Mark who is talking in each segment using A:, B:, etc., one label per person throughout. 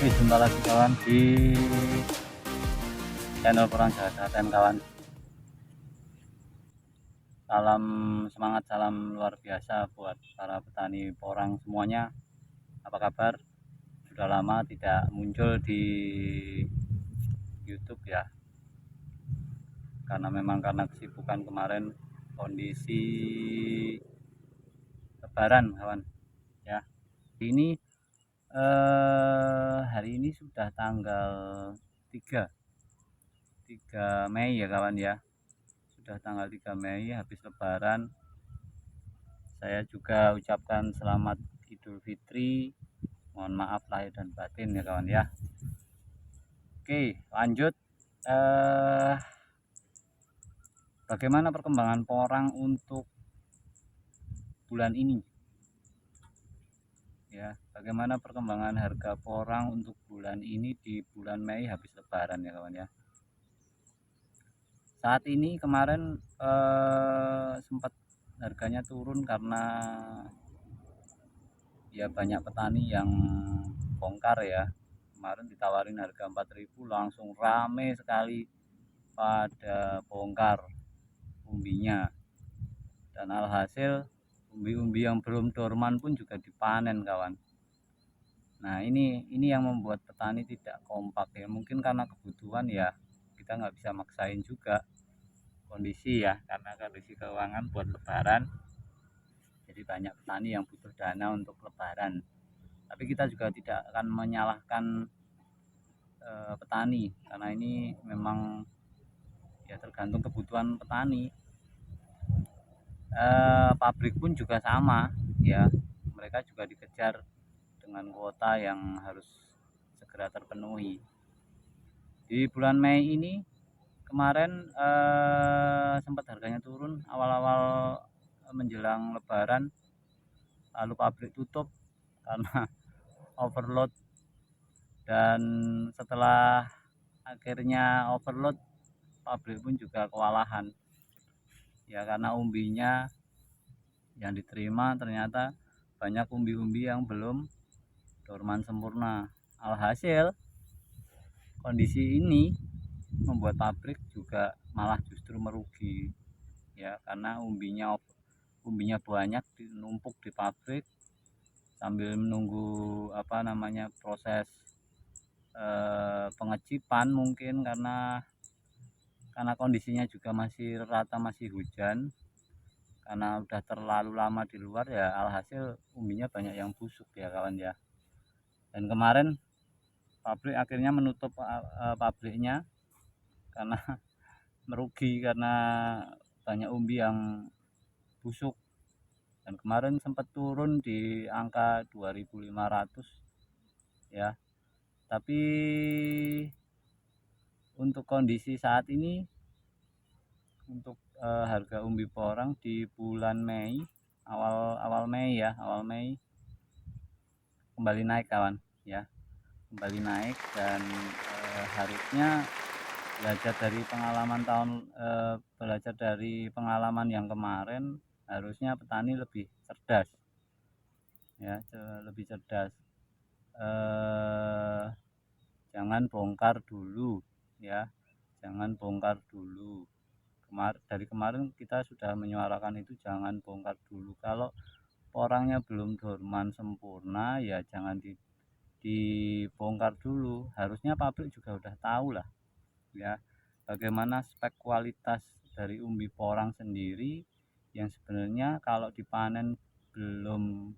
A: Oke, jumpa lagi kawan di channel Porang Jawa Telaten kawan. Salam semangat, salam luar biasa buat para petani porang semuanya. Apa kabar? Sudah lama tidak muncul di YouTube ya, karena memang karena kesibukan kemarin kondisi Lebaran kawan ya. Ini hari ini sudah tanggal 3 Mei ya kawan ya. Sudah tanggal 3 Mei habis Lebaran. Saya juga ucapkan selamat Idul Fitri. Mohon maaf lahir dan batin ya kawan ya. Oke, lanjut. Bagaimana perkembangan porang untuk bulan ini? Ya, bagaimana perkembangan harga porang untuk bulan ini di bulan Mei habis Lebaran ya kawan ya. Saat ini kemarin sempat harganya turun karena ya banyak petani yang bongkar ya. Kemarin ditawarin harga 4.000 langsung rame sekali pada bongkar umbinya, dan alhasil umbi-umbi yang belum dorman pun juga dipanen kawan. Nah ini yang membuat petani tidak kompak ya, mungkin karena kebutuhan ya, kita nggak bisa maksain juga kondisi ya, karena kondisi keuangan buat Lebaran. Jadi banyak petani yang butuh dana untuk Lebaran, tapi kita juga tidak akan menyalahkan petani, karena ini memang ya tergantung kebutuhan petani. Pabrik pun juga sama ya, mereka juga dikejar dengan kuota yang harus segera terpenuhi. Di bulan Mei ini kemarin sempat harganya turun awal-awal menjelang Lebaran, lalu pabrik tutup karena overload, dan setelah akhirnya overload pabrik pun juga kewalahan ya, karena umbinya yang diterima ternyata banyak umbi-umbi yang belum dorman sempurna. Alhasil kondisi ini membuat pabrik juga malah justru merugi ya, karena umbinya banyak dinumpuk di pabrik sambil menunggu proses pengecipan, mungkin karena kondisinya juga masih rata, masih hujan, karena udah terlalu lama di luar ya, alhasil umbinya banyak yang busuk ya kawan ya. Dan kemarin pabrik akhirnya menutup pabriknya karena merugi, karena banyak umbi yang busuk, dan kemarin sempat turun di angka 2.500 ya. Tapi untuk kondisi saat ini, untuk harga umbi porang di bulan Mei, awal Mei kembali naik kawan ya, kembali naik. Dan harusnya belajar dari pengalaman yang kemarin, harusnya petani lebih cerdas ya, lebih cerdas. Jangan bongkar dulu ya, jangan bongkar dulu. Dari kemarin kita sudah menyuarakan itu, jangan bongkar dulu. Kalau porangnya belum dorman sempurna ya jangan dibongkar dulu. Harusnya pabrik juga udah tahu lah ya, bagaimana spek kualitas dari umbi porang sendiri, yang sebenarnya kalau dipanen belum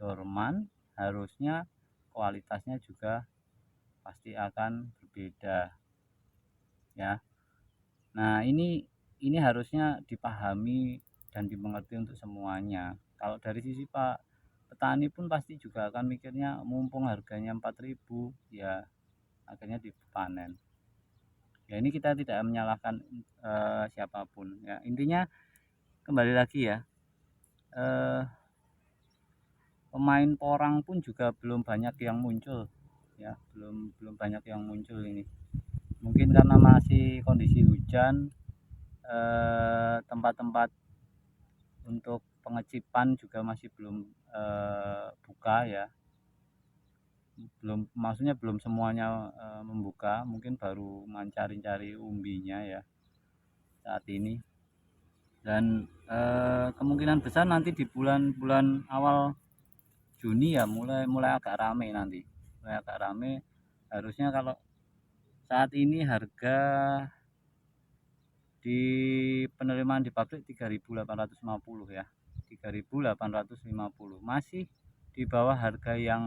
A: dorman harusnya kualitasnya juga pasti akan berbeda ya. Nah ini harusnya dipahami dan dimengerti untuk semuanya. Kalau dari sisi petani pun pasti juga akan mikirnya, mumpung harganya 4.000 ya akhirnya dipanen ya. Ini kita tidak menyalahkan siapapun ya, intinya kembali lagi ya, pemain porang pun juga belum banyak yang muncul ya, belum banyak yang muncul ini. Mungkin karena masih kondisi hujan, tempat-tempat untuk pengecipan juga masih belum buka ya. maksudnya belum semuanya membuka, mungkin baru mencari-cari umbinya ya saat ini. Dan kemungkinan besar nanti di bulan-bulan awal Juni ya mulai agak rame nanti, mulai agak rame. Harusnya kalau saat ini harga di penerimaan di pabrik 3.850 ya, 3.850 masih di bawah harga yang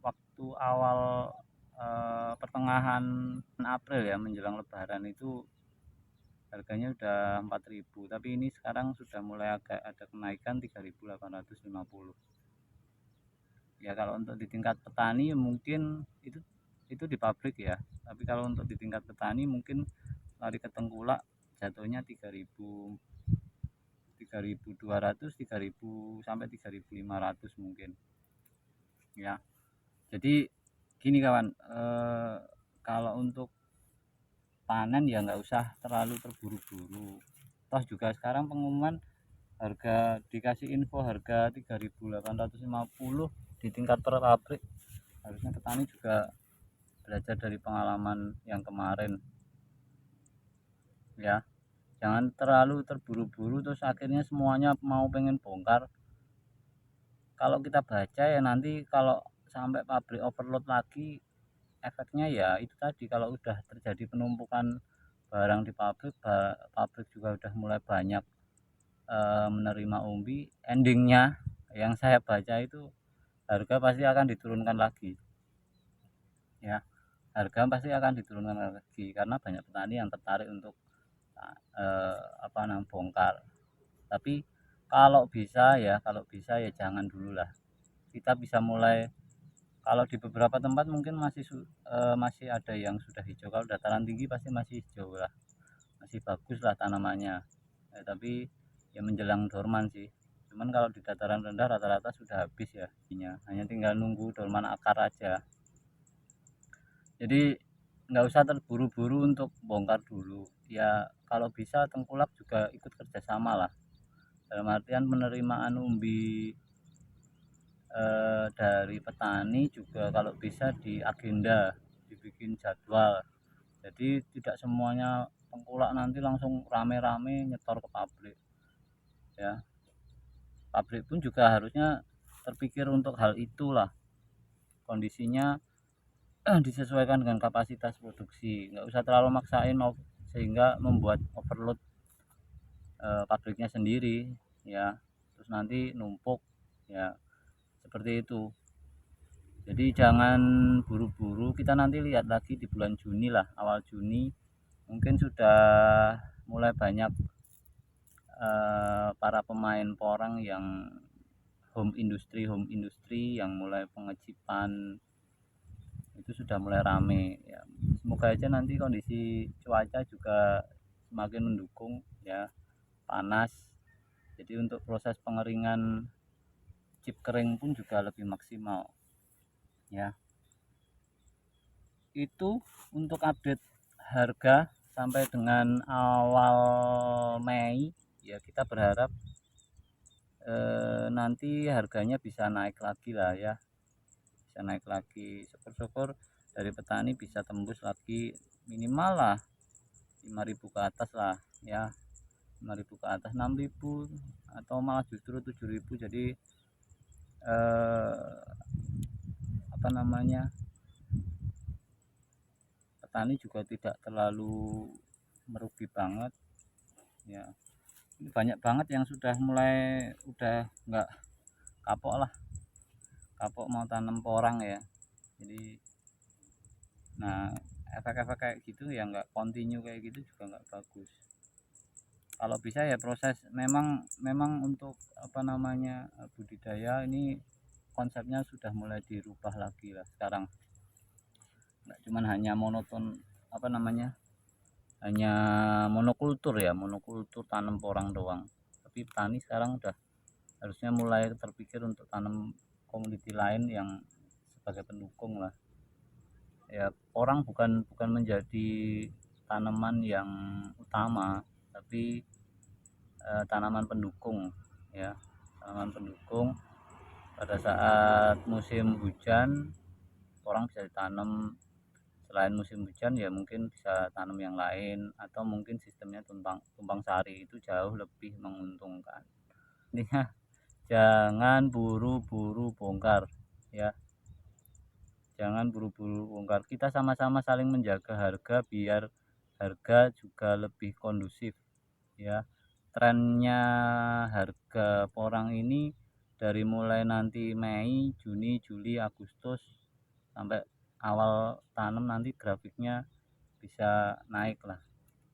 A: waktu awal pertengahan April ya, menjelang Lebaran itu harganya udah 4.000, tapi ini sekarang sudah mulai agak ada kenaikan 3.850 ya. Kalau untuk di tingkat petani mungkin itu di pabrik ya, tapi kalau untuk di tingkat petani mungkin lari ke tengkulak jatuhnya 3.000, 3.200, 3.000 sampai 3.500 mungkin ya. Jadi gini kawan, kalau untuk panen ya nggak usah terlalu terburu-buru. Toh juga sekarang pengumuman harga, dikasih info harga 3.850 di tingkat per pabrik. Harusnya petani juga belajar dari pengalaman yang kemarin ya. Jangan terlalu terburu-buru terus akhirnya semuanya mau pengen bongkar. Kalau kita baca ya nanti kalau sampai pabrik overload lagi, efeknya ya itu tadi, kalau udah terjadi penumpukan barang di pabrik, pabrik juga udah mulai banyak menerima umbi, endingnya yang saya baca itu harga pasti akan diturunkan lagi ya. Harga pasti akan diturunkan lagi karena banyak petani yang tertarik untuk bongkar. Tapi kalau bisa ya jangan dulu lah. Kita bisa mulai, kalau di beberapa tempat mungkin masih ada yang sudah hijau. Kalau dataran tinggi pasti masih hijau lah, masih bagus lah tanamannya tapi ya menjelang dorman sih. Cuman kalau di dataran rendah rata-rata sudah habis ya, hanya tinggal nunggu dorman akar aja. Jadi nggak usah terburu-buru untuk bongkar dulu ya. Kalau bisa tengkulak juga ikut kerjasama lah, dalam artian penerimaan umbi dari petani juga kalau bisa di agenda, dibikin jadwal. Jadi tidak semuanya tengkulak nanti langsung rame-rame nyetor ke pabrik ya. Pabrik pun juga harusnya terpikir untuk hal itulah, kondisinya disesuaikan dengan kapasitas produksi, nggak usah terlalu maksain sehingga membuat overload pabriknya sendiri ya, terus nanti numpuk ya, seperti itu. Jadi jangan buru-buru, kita nanti lihat lagi di bulan Juni lah, awal Juni mungkin sudah mulai banyak para pemain porang yang home industry yang mulai pengejipan itu sudah mulai rame ya. Semoga aja nanti kondisi cuaca juga semakin mendukung ya, panas, jadi untuk proses pengeringan chip kering pun juga lebih maksimal ya. Itu untuk update harga sampai dengan awal Mei ya. Kita berharap nanti harganya bisa naik lagi lah ya, bisa naik lagi. Syukur-syukur dari petani bisa tembus lagi minimal lah 5.000 ke atas lah ya, 5.000 ke atas, 6.000 atau malah justru 7.000. Jadi petani juga tidak terlalu merugi banget ya. Ini banyak banget yang sudah mulai udah nggak kapok lah, kapok mau tanam porang ya. Jadi nah, efek-efek kayak gitu ya nggak continue kayak gitu juga nggak bagus. Kalau bisa ya proses, memang untuk budidaya ini konsepnya sudah mulai dirubah lagi lah sekarang. Nggak cuman hanya monoton hanya monokultur ya, monokultur tanam porang doang. Tapi petani sekarang udah harusnya mulai terpikir untuk tanam komoditi lain yang sebagai pendukung lah ya. Porang bukan menjadi tanaman yang utama, tapi tanaman pendukung ya, tanaman pendukung pada saat musim hujan porang bisa ditanam selain musim hujan, ya mungkin bisa tanam yang lain, atau mungkin sistemnya tumpang sari, itu jauh lebih menguntungkan. Intinya jangan buru-buru bongkar ya, jangan buru-buru bongkar. Kita sama-sama saling menjaga harga biar harga juga lebih kondusif ya. Trennya harga porang ini dari mulai nanti Mei, Juni, Juli, Agustus sampai awal tanam nanti grafiknya bisa naik lah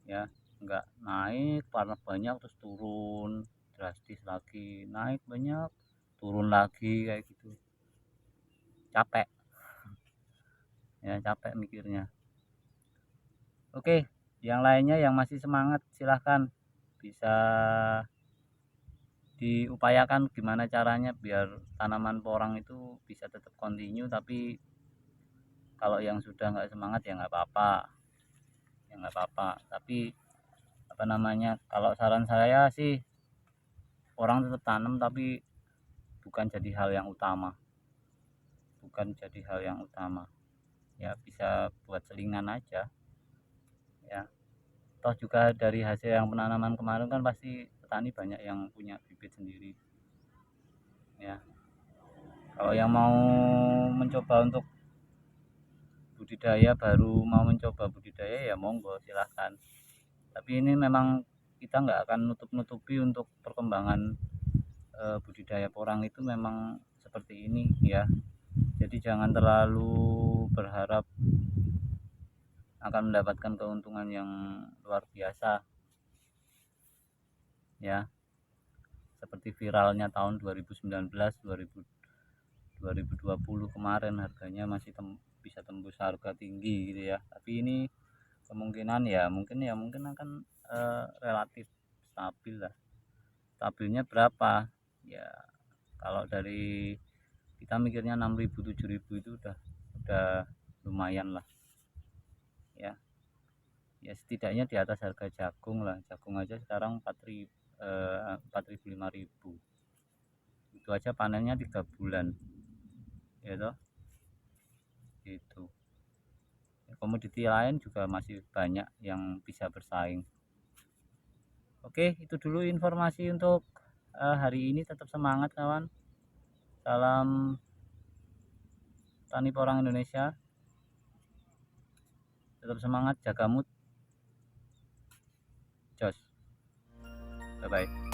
A: ya, enggak naik karena banyak terus turun drastis lagi, naik banyak turun lagi, kayak gitu capek ya, capek mikirnya. Oke, yang lainnya yang masih semangat silahkan bisa diupayakan gimana caranya biar tanaman porang itu bisa tetap continue. Tapi kalau yang sudah nggak semangat ya nggak apa-apa, ya nggak apa-apa. Tapi apa namanya, kalau saran saya sih orang tetap tanam, tapi bukan jadi hal yang utama, bukan jadi hal yang utama ya, bisa buat selingan aja ya. Toh juga dari hasil yang penanaman kemarin kan pasti petani banyak yang punya bibit sendiri ya. Kalau yang mau mencoba untuk budidaya, baru mau mencoba budidaya, ya monggo silahkan. Tapi ini memang kita nggak akan nutup-nutupi untuk perkembangan budidaya porang itu memang seperti ini ya. Jadi jangan terlalu berharap akan mendapatkan keuntungan yang luar biasa ya, seperti viralnya tahun 2019 2020 kemarin, harganya masih bisa tembus harga tinggi gitu ya. Tapi ini kemungkinan ya mungkin akan relatif stabil lah. Stabilnya berapa ya, kalau dari kita mikirnya 6.000 7.000 itu udah lumayan lah ya. Ya setidaknya di atas harga jagung lah. Jagung aja sekarang 4.000 4.000 5.000, itu aja panennya 3 bulan ya toh itu. Komoditi lain juga masih banyak yang bisa bersaing. Oke, itu dulu informasi untuk hari ini. Tetap semangat kawan, salam tani porang Indonesia, tetap semangat, jaga mood, jos, bye bye.